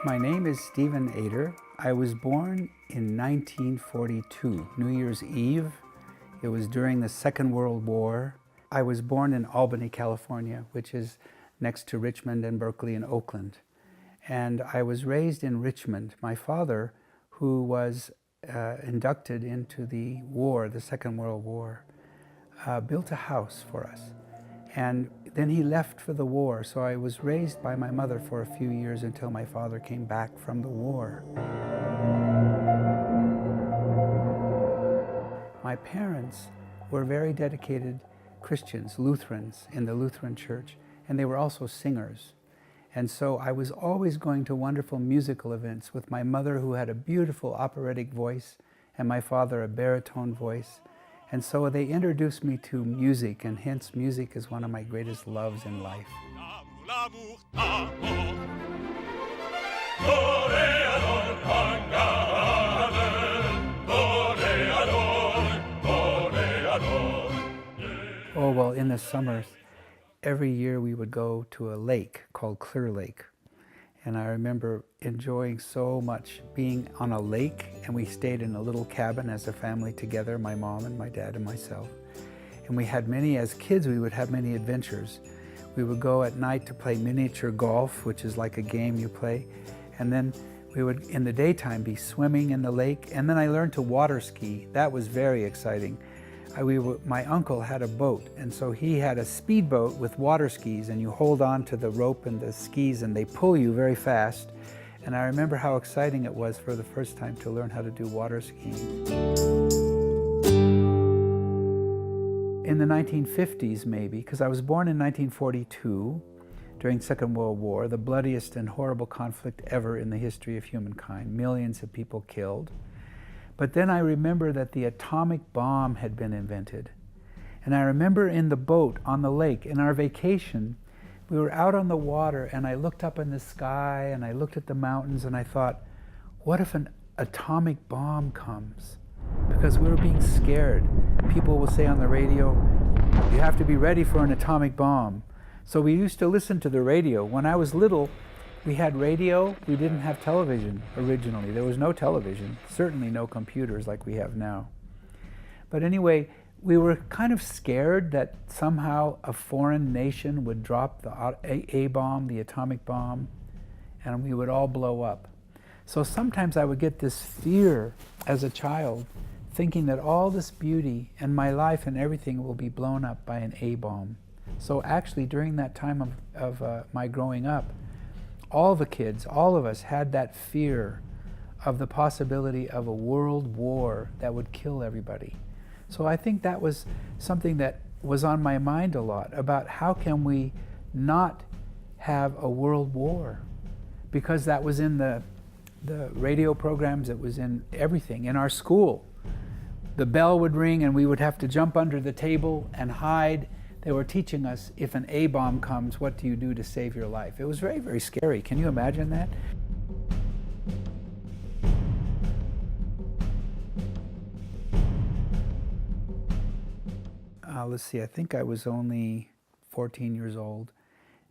My name is Stephen Ader. I was born in 1942, New Year's Eve. It was during the Second World War. I was born in Albany, California, which is next to Richmond and Berkeley and Oakland. And I was raised in Richmond. My father, who was inducted into the war, the Second World War, built a house for us. And then he left for the war, so I was raised by my mother for a few years until my father came back from the war. My parents were very dedicated Christians, Lutherans, in the Lutheran church, and they were also singers. And so I was always going to wonderful musical events with my mother, who had a beautiful operatic voice, and my father a baritone voice. And so they introduced me to music, and hence music is one of my greatest loves in life. Oh, well, in the summers, every year we would go to a lake called Clear Lake. And I remember enjoying so much being on a lake, and we stayed in a little cabin as a family together, my mom and my dad and myself. And we had many, as kids, we would have many adventures. We would go at night to play miniature golf, which is like a game you play. And then we would, in the daytime, be swimming in the lake. And then I learned to water ski. That was very exciting. My uncle had a boat, and so he had a speedboat with water skis, and you hold on to the rope and the skis and they pull you very fast. And I remember how exciting it was for the first time to learn how to do water skiing. In the 1950s maybe, because I was born in 1942 during the Second World War, the bloodiest and horrible conflict ever in the history of humankind, millions of people killed. But then I remember that the atomic bomb had been invented. And I remember in the boat on the lake, in our vacation, we were out on the water, and I looked up in the sky and I looked at the mountains and I thought, what if an atomic bomb comes? Because we were being scared. People will say on the radio, you have to be ready for an atomic bomb. So we used to listen to the radio. When I was little, we had radio. We didn't have television originally. There was no television, certainly no computers like we have now. But anyway, we were kind of scared that somehow a foreign nation would drop the A-bomb, the atomic bomb, and we would all blow up. So sometimes I would get this fear as a child, thinking that all this beauty and my life and everything will be blown up by an A-bomb. So actually, during that time of my growing up, all the kids, all of us, had that fear of the possibility of a world war that would kill everybody. So I think that was something that was on my mind a lot, about how can we not have a world war? Because that was in the radio programs, it was in everything. In our school, the bell would ring and we would have to jump under the table and hide. They were teaching us, if an A-bomb comes, what do you do to save your life? It was very, very scary. Can you imagine that? Let's see, I think I was only 14 years old.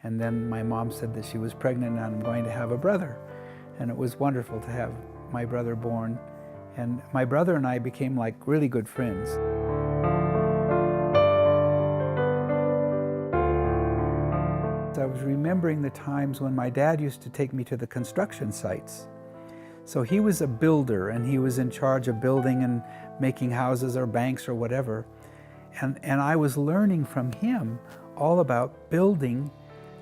And then my mom said that she was pregnant and I'm going to have a brother. And it was wonderful to have my brother born. And my brother and I became like really good friends. I was remembering the times when my dad used to take me to the construction sites. So he was a builder, and he was in charge of building and making houses or banks or whatever. And I was learning from him all about building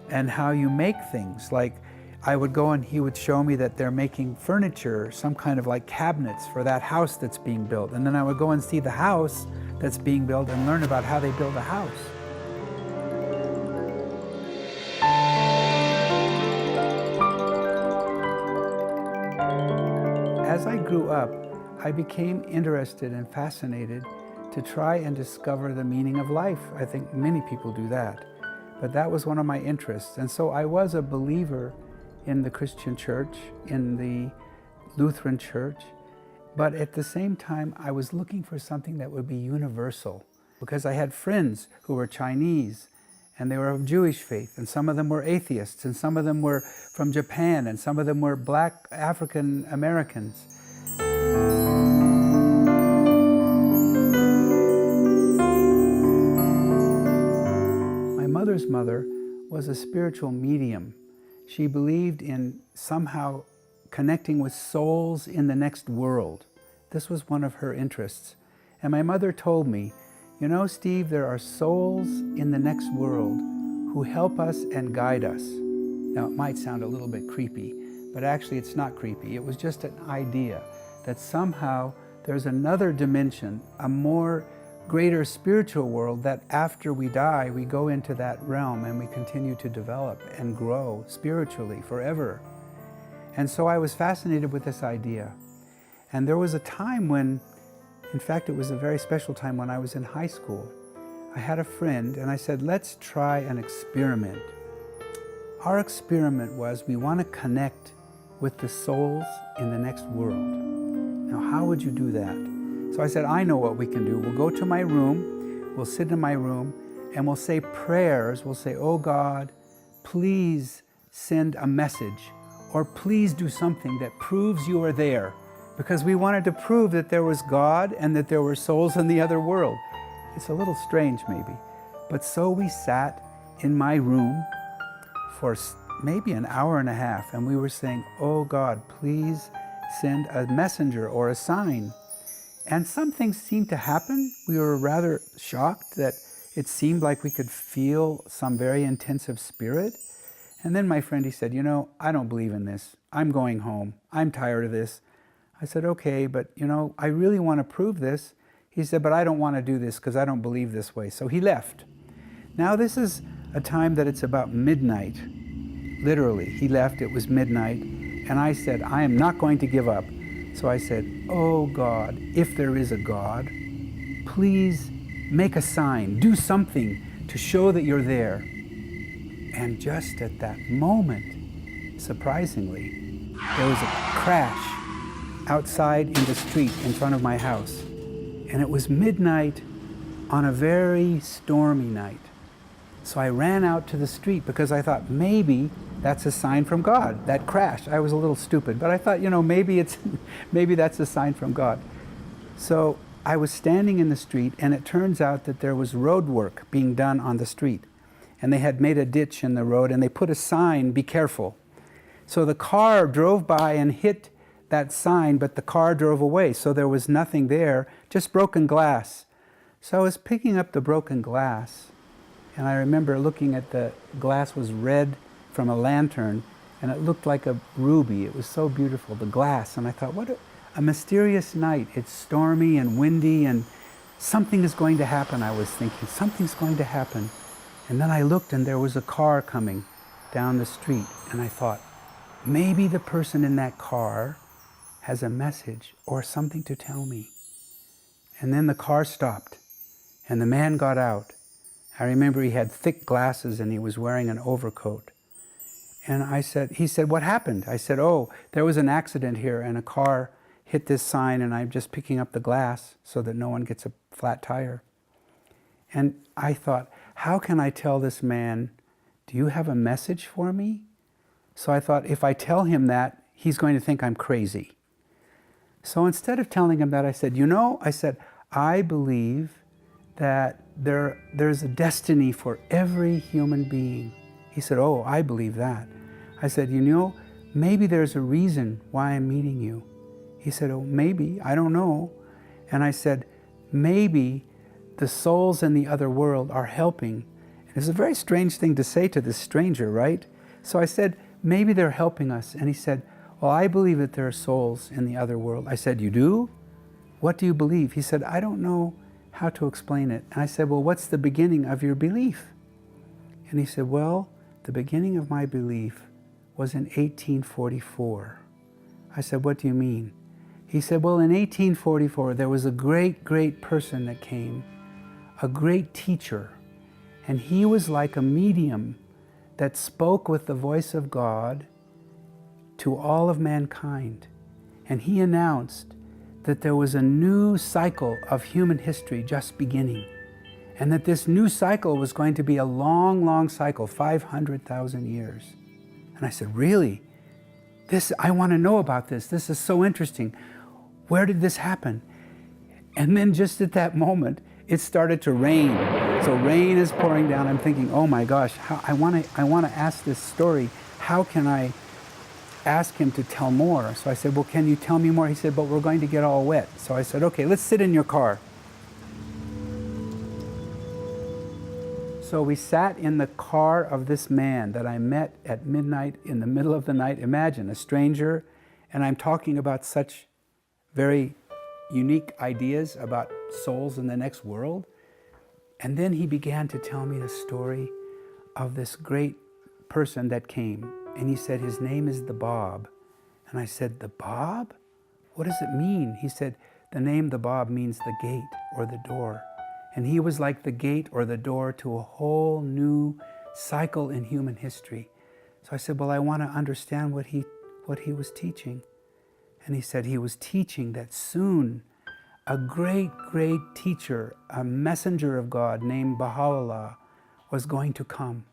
and how you make things. Like I would go and he would show me that they're making furniture, some kind of like cabinets for that house that's being built. And then I would go and see the house that's being built and learn about how they build a house. As I grew up, I became interested and fascinated to try and discover the meaning of life. I think many people do that. But that was one of my interests. And so I was a believer in the Christian church, in the Lutheran church. But at the same time, I was looking for something that would be universal, because I had friends who were Chinese and they were of Jewish faith, and some of them were atheists, and some of them were from Japan, and some of them were black African Americans. My mother's mother was a spiritual medium. She believed in somehow connecting with souls in the next world. This was one of her interests. And my mother told me, you know, Steve, there are souls in the next world who help us and guide us. Now, it might sound a little bit creepy, but actually it's not creepy. It was just an idea that somehow there's another dimension, a more greater spiritual world, that after we die, we go into that realm and we continue to develop and grow spiritually forever. And so I was fascinated with this idea. And there was a time when, in fact, it was a very special time when I was in high school. I had a friend and I said, let's try an experiment. Our experiment was we want to connect with the souls in the next world. Now, how would you do that? So I said, I know what we can do. We'll go to my room, we'll sit in my room, and we'll say prayers. We'll say, oh God, please send a message, or please do something that proves you are there. Because we wanted to prove that there was God and that there were souls in the other world. It's a little strange maybe. But so we sat in my room for maybe an hour and a half, and we were saying, oh God, please send a messenger or a sign. And some things seemed to happen. We were rather shocked that it seemed like we could feel some very intensive spirit. And then my friend, he said, you know, I don't believe in this. I'm going home. I'm tired of this. I said, okay, but you know, I really want to prove this. He said, but I don't want to do this because I don't believe this way. So he left. Now this is a time that it's about midnight. Literally, he left, it was midnight. And I said, I am not going to give up. So I said, oh God, if there is a God, please make a sign, do something to show that you're there. And just at that moment, surprisingly, there was a crash outside in the street in front of my house. And it was midnight on a very stormy night. So I ran out to the street because I thought maybe that's a sign from God, that crash. I was a little stupid, but I thought, you know, maybe that's a sign from God. So I was standing in the street, and it turns out that there was road work being done on the street. And they had made a ditch in the road, and they put a sign, be careful. So the car drove by and hit that sign, but the car drove away, so there was nothing there, just broken glass. So I was picking up the broken glass, and I remember looking at the glass was red from a lantern, and it looked like a ruby. It was so beautiful, the glass, and I thought, what a mysterious night. It's stormy and windy, and something is going to happen, I was thinking. Something's going to happen. And then I looked, and there was a car coming down the street, and I thought, maybe the person in that car has a message or something to tell me. And then the car stopped, and the man got out. I remember he had thick glasses and he was wearing an overcoat. And he said, what happened? I said, oh, there was an accident here and a car hit this sign, and I'm just picking up the glass so that no one gets a flat tire. And I thought, how can I tell this man, do you have a message for me? So I thought, if I tell him that, he's going to think I'm crazy. So instead of telling him that, I said, you know, I believe that there's a destiny for every human being. He said, oh, I believe that. I said, you know, maybe there's a reason why I'm meeting you. He said, oh, maybe, I don't know. And I said, maybe the souls in the other world are helping. And it's a very strange thing to say to this stranger, right? So I said, maybe they're helping us. And he said, well, I believe that there are souls in the other world. I said, you do? What do you believe? He said, I don't know how to explain it. And I said, well, what's the beginning of your belief? And he said, well, the beginning of my belief was in 1844. I said, what do you mean? He said, well, in 1844, there was a great, great person that came, a great teacher, and he was like a medium that spoke with the voice of God to all of mankind. And he announced that there was a new cycle of human history just beginning, and that this new cycle was going to be a long, long cycle, 500,000 years. And I said, really? I want to know about this. This is so interesting. Where did this happen? And then just at that moment, it started to rain. So rain is pouring down. I'm thinking, oh my gosh, I want to ask this story. How can I ask him to tell more? So I said, well, can you tell me more? He said, but we're going to get all wet. So I said, okay, let's sit in your car. So we sat in the car of this man that I met at midnight in the middle of the night. Imagine, a stranger, and I'm talking about such very unique ideas about souls in the next world. And then he began to tell me the story of this great person that came. And he said, his name is the Bob. And I said, the Bob? What does it mean? He said, the name the Bob means the gate or the door. And he was like the gate or the door to a whole new cycle in human history. So I said, well, I want to understand what he was teaching. And he said he was teaching that soon a great, great teacher, a messenger of God named Baha'u'llah was going to come.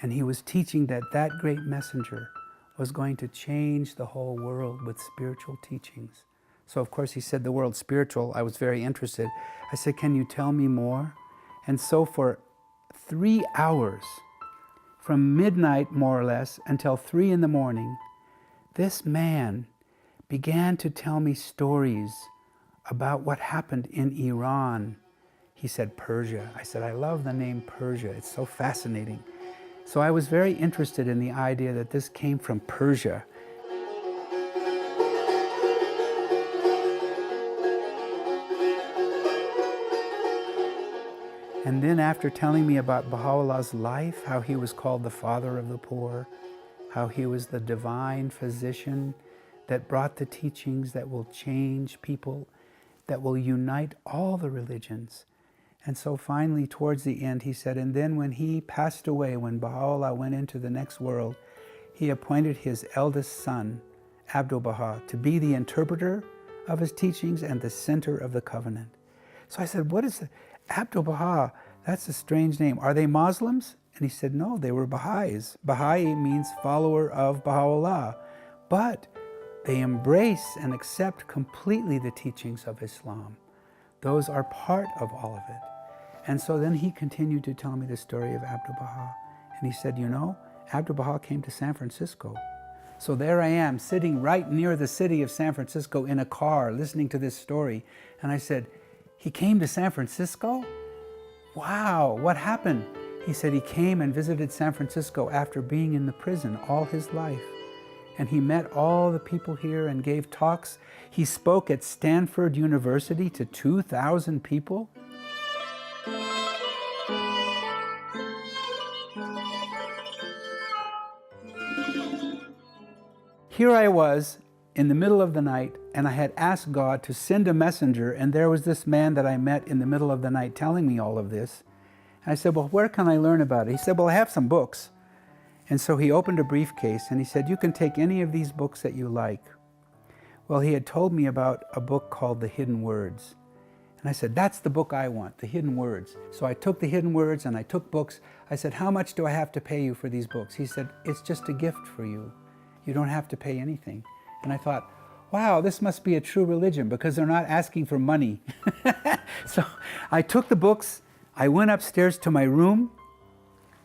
And he was teaching that that great messenger was going to change the whole world with spiritual teachings. So of course he said the word spiritual. I was very interested. I said, can you tell me more? And so for 3 hours, from midnight more or less until 3 in the morning, this man began to tell me stories about what happened in Iran. He said Persia. I said, I love the name Persia. It's so fascinating. So I was very interested in the idea that this came from Persia. And then after telling me about Baha'u'llah's life, how he was called the father of the poor, how he was the divine physician that brought the teachings that will change people, that will unite all the religions. And so finally, towards the end, he said, and then when he passed away, when Baha'u'llah went into the next world, he appointed his eldest son, Abdu'l-Baha, to be the interpreter of his teachings and the center of the covenant. So I said, what is it? Abdu'l-Baha, that's a strange name. Are they Muslims? And he said, no, they were Baha'is. Baha'i means follower of Baha'u'llah. But they embrace and accept completely the teachings of Islam. Those are part of all of it. And so then he continued to tell me the story of Abdu'l-Baha. And he said, you know, Abdu'l-Baha came to San Francisco. So there I am, sitting right near the city of San Francisco in a car, listening to this story. And I said, he came to San Francisco? Wow, what happened? He said he came and visited San Francisco after being in the prison all his life. And he met all the people here and gave talks. He spoke at Stanford University to 2,000 people. Here I was in the middle of the night, and I had asked God to send a messenger, and there was this man that I met in the middle of the night telling me all of this. And I said, well, where can I learn about it? He said, well, I have some books. And so he opened a briefcase and he said, you can take any of these books that you like. Well, he had told me about a book called The Hidden Words. And I said, that's the book I want, The Hidden Words. So I took The Hidden Words and I took books. I said, how much do I have to pay you for these books? He said, it's just a gift for you. You don't have to pay anything. And I thought, wow, this must be a true religion because they're not asking for money. So I took the books, I went upstairs to my room,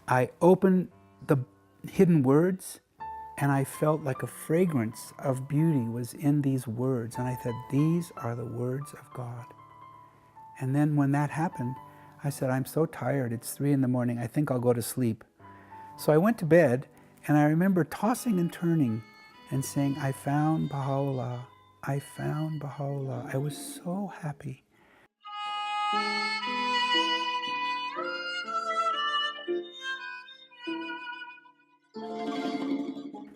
I opened the Hidden Words, and I felt like a fragrance of beauty was in these words. And I said, these are the words of God. And then when that happened, I said, I'm so tired, it's 3 in the morning, I think I'll go to sleep. So I went to bed, and I remember tossing and turning and saying, I found Baha'u'llah, I found Baha'u'llah. I was so happy.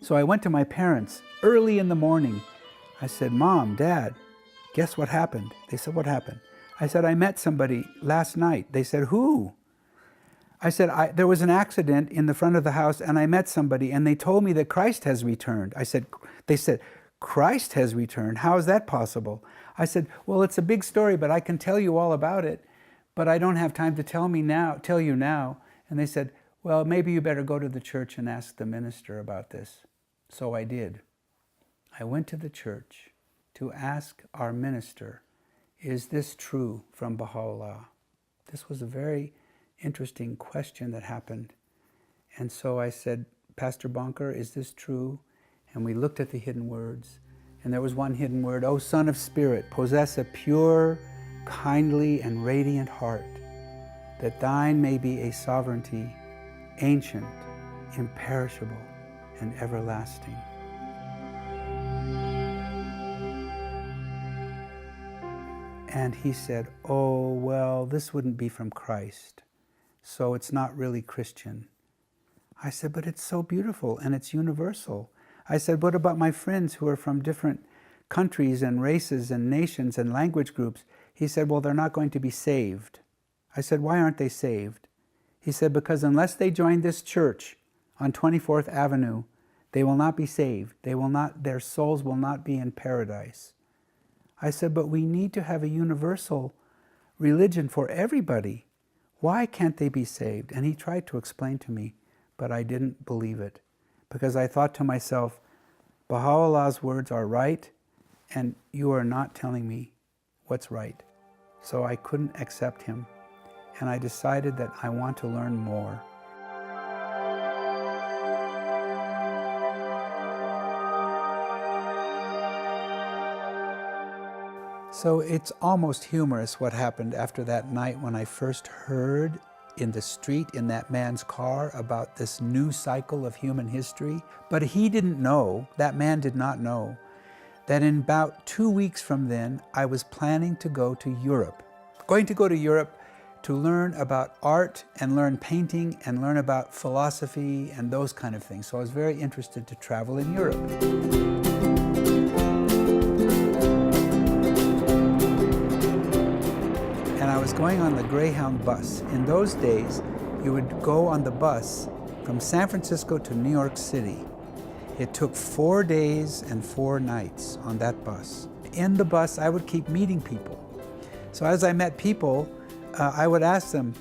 So I went to my parents early in the morning. I said, Mom, Dad, guess what happened? They said, what happened? I said, I met somebody last night. They said, who? I said, there was an accident in the front of the house and I met somebody and they told me that Christ has returned. They said, Christ has returned? How is that possible? I said, well, it's a big story, but I can tell you all about it. but I don't have time to tell you now. And they said, well, maybe you better go to the church and ask the minister about this. So I did. I went to the church to ask our minister, is this true from Baha'u'llah? This was a very interesting question that happened. And so I said, Pastor Bonker, is this true? And we looked at the hidden words, and there was one hidden word, O Son of Spirit, possess a pure, kindly, and radiant heart, that thine may be a sovereignty, ancient, imperishable, and everlasting. And he said, oh, well, this wouldn't be from Christ, so it's not really Christian. I said, but it's so beautiful and it's universal. I said, what about my friends who are from different countries and races and nations and language groups? He said, well, they're not going to be saved. I said, why aren't they saved? He said, because unless they join this church on 24th Avenue, they will not be saved. Their souls will not be in paradise. I said, but we need to have a universal religion for everybody. Why can't they be saved? And he tried to explain to me, but I didn't believe it, because I thought to myself, Baha'u'llah's words are right, and you are not telling me what's right. So I couldn't accept him, and I decided that I want to learn more. So it's almost humorous what happened after that night when I first heard in the street in that man's car about this new cycle of human history. But he didn't know, that man did not know, that in about 2 weeks from then, I was planning to go to Europe. Going to go to Europe to learn about art and learn painting and learn about philosophy and those kind of things. So I was very interested to travel in Europe. And I was going on the Greyhound bus. In those days, you would go on the bus from San Francisco to New York City. It took 4 days and 4 nights on that bus. In the bus, I would keep meeting people. So as I met people, I would ask them,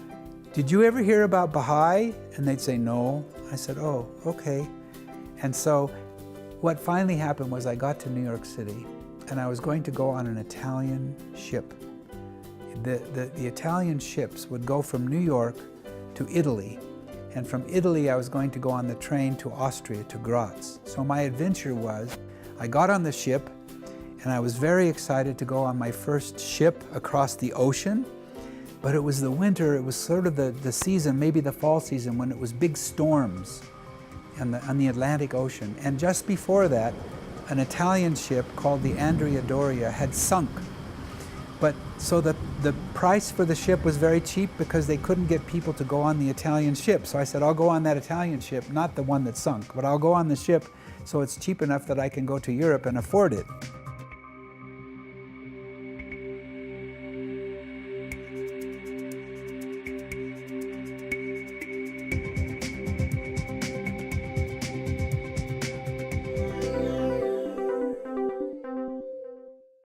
did you ever hear about Baha'i? And they'd say, no. I said, oh, okay. And so what finally happened was I got to New York City, and I was going to go on an Italian ship. The Italian ships would go from New York to Italy, and from Italy I was going to go on the train to Austria, to Graz. So my adventure was, I got on the ship, and I was very excited to go on my first ship across the ocean, but it was the winter, it was sort of the season, maybe the fall season, when it was big storms on the Atlantic Ocean. And just before that, an Italian ship called the Andrea Doria had sunk. But so the price for the ship was very cheap because they couldn't get people to go on the Italian ship. So I said, I'll go on that Italian ship, not the one that sunk, but I'll go on the ship so it's cheap enough that I can go to Europe and afford it.